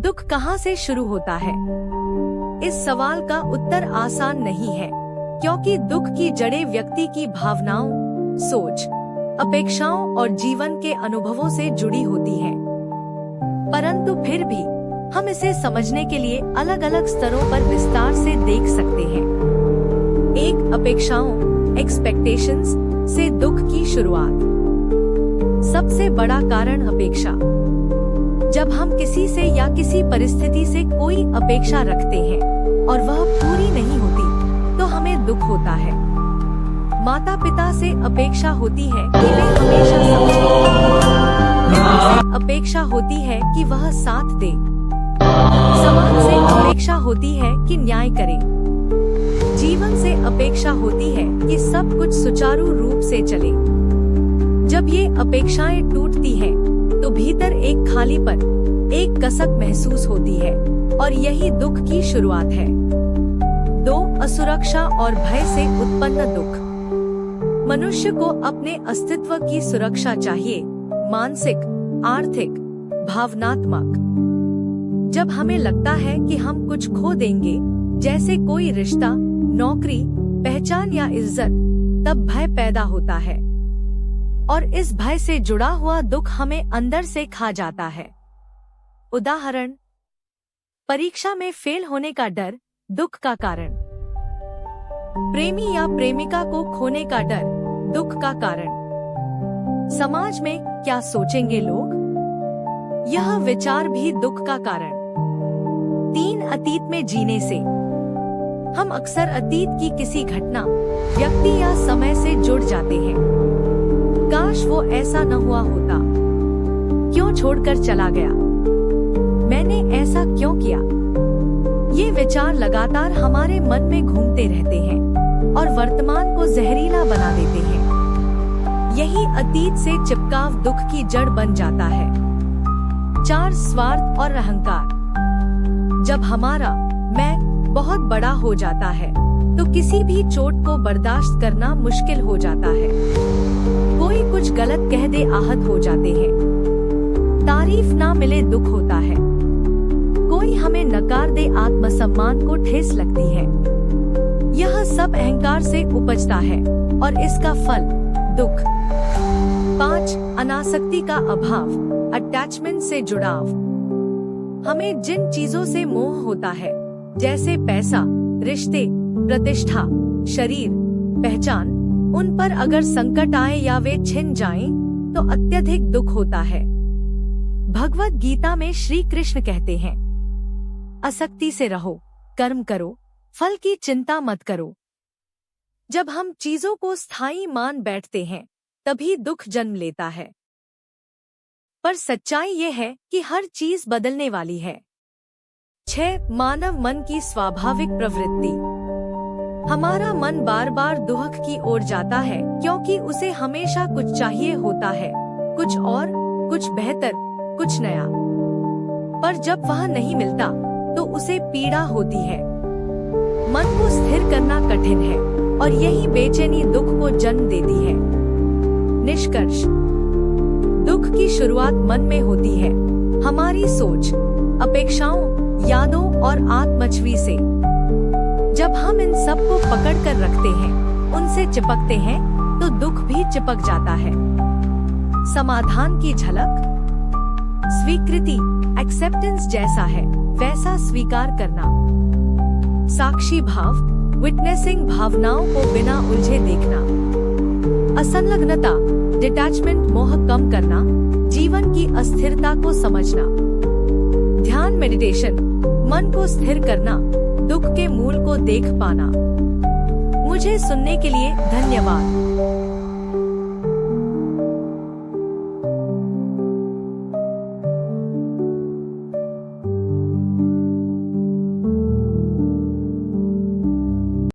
दुख कहाँ से शुरू होता है? इस सवाल का उत्तर आसान नहीं है, क्योंकि दुख की जड़ें व्यक्ति की भावनाओं, सोच, अपेक्षाओं और जीवन के अनुभवों से जुड़ी होती हैं। परंतु फिर भी हम इसे समझने के लिए अलग अलग स्तरों पर विस्तार से देख सकते हैं। 1. अपेक्षाओं, एक्सपेक्टेशंस से दुख की शुरुआत। सबसे बड़ा कारण अपेक्षा। जब हम किसी से या किसी परिस्थिति से कोई अपेक्षा रखते हैं और वह पूरी नहीं होती, तो हमें दुख होता है। माता पिता से अपेक्षा होती है कि वे हमेशा समझें। अपेक्षा होती है कि वह साथ दे। समाज से अपेक्षा होती है कि न्याय करे। जीवन से अपेक्षा होती है कि सब कुछ सुचारू रूप से चले। जब ये अपेक्षाएं टूटती हैं, तो भीतर एक खालीपन, एक कसक महसूस होती है, और यही दुख की शुरुआत है। 2. असुरक्षा और भय से उत्पन्न दुख। मनुष्य को अपने अस्तित्व की सुरक्षा चाहिए, मानसिक, आर्थिक, भावनात्मक। जब हमें लगता है कि हम कुछ खो देंगे, जैसे कोई रिश्ता, नौकरी, पहचान या इज्जत, तब भय पैदा होता है, और इस भय से जुड़ा हुआ दुख हमें अंदर से खा जाता है। उदाहरण: परीक्षा में फेल होने का डर, दुख का कारण। प्रेमी या प्रेमिका को खोने का डर, दुख का कारण। समाज में क्या सोचेंगे लोग, यह विचार भी दुख का कारण। 3. अतीत में जीने से। हम अक्सर अतीत की किसी घटना, व्यक्ति या समय से जुड़ जाते हैं। काश वो ऐसा न हुआ होता, क्यों छोड़कर चला गया, मैंने ऐसा क्यों किया। ये विचार लगातार हमारे मन में घूमते रहते हैं और वर्तमान को जहरीला बना देते हैं। यही अतीत से चिपकाव दुख की जड़ बन जाता है। 4. स्वार्थ और अहंकार। जब हमारा मैं बहुत बड़ा हो जाता है, तो किसी भी चोट को बर्दाश्त करना मुश्किल हो जाता है। कोई कुछ गलत कह दे, आहत हो जाते हैं। तारीफ ना मिले, दुख होता है। कोई हमें नकार दे, आत्मसम्मान को ठेस लगती है। यह सब अहंकार से उपजता है, और इसका फल दुख। 5. अनासक्ति का अभाव, अटैचमेंट से जुड़ाव। हमें जिन चीजों से मोह होता है, जैसे पैसा, रिश्ते, प्रतिष्ठा, शरीर, पहचान, उन पर अगर संकट आए या वे छिन जाएं, तो अत्यधिक दुख होता है। भगवत गीता में श्री कृष्ण कहते हैं, आसक्ति से रहो, कर्म करो, फल की चिंता मत करो। जब हम चीजों को स्थायी मान बैठते हैं, तभी दुख जन्म लेता है। पर सच्चाई ये है कि हर चीज बदलने वाली है। 6. मानव मन की स्वाभाविक प्रवृत्ति। हमारा मन बार बार दुख की ओर जाता है, क्योंकि उसे हमेशा कुछ चाहिए होता है, कुछ और, कुछ बेहतर, कुछ नया। पर जब वह नहीं मिलता, तो उसे पीड़ा होती है। मन को स्थिर करना कठिन है, और यही बेचैनी दुख को जन्म देती है। निष्कर्ष: दुख की शुरुआत मन में होती है, हमारी सोच, अपेक्षाओं, यादों और आत्मछवि से। जब हम इन सब को पकड़ कर रखते हैं, उनसे चिपकते हैं, तो दुख भी चिपक जाता है। समाधान की झलक: स्वीकृति, एक्सेप्टेंस जैसा है वैसा स्वीकार करना। साक्षी भाव, विटनेसिंग, भावनाओं को बिना उलझे देखना। असंलग्नता, डिटैचमेंट, मोह कम करना, जीवन की अस्थिरता को समझना। ध्यान, मेडिटेशन, मन को स्थिर करना, दुख के मूल को देख पाना। मुझे सुनने के लिए धन्यवाद।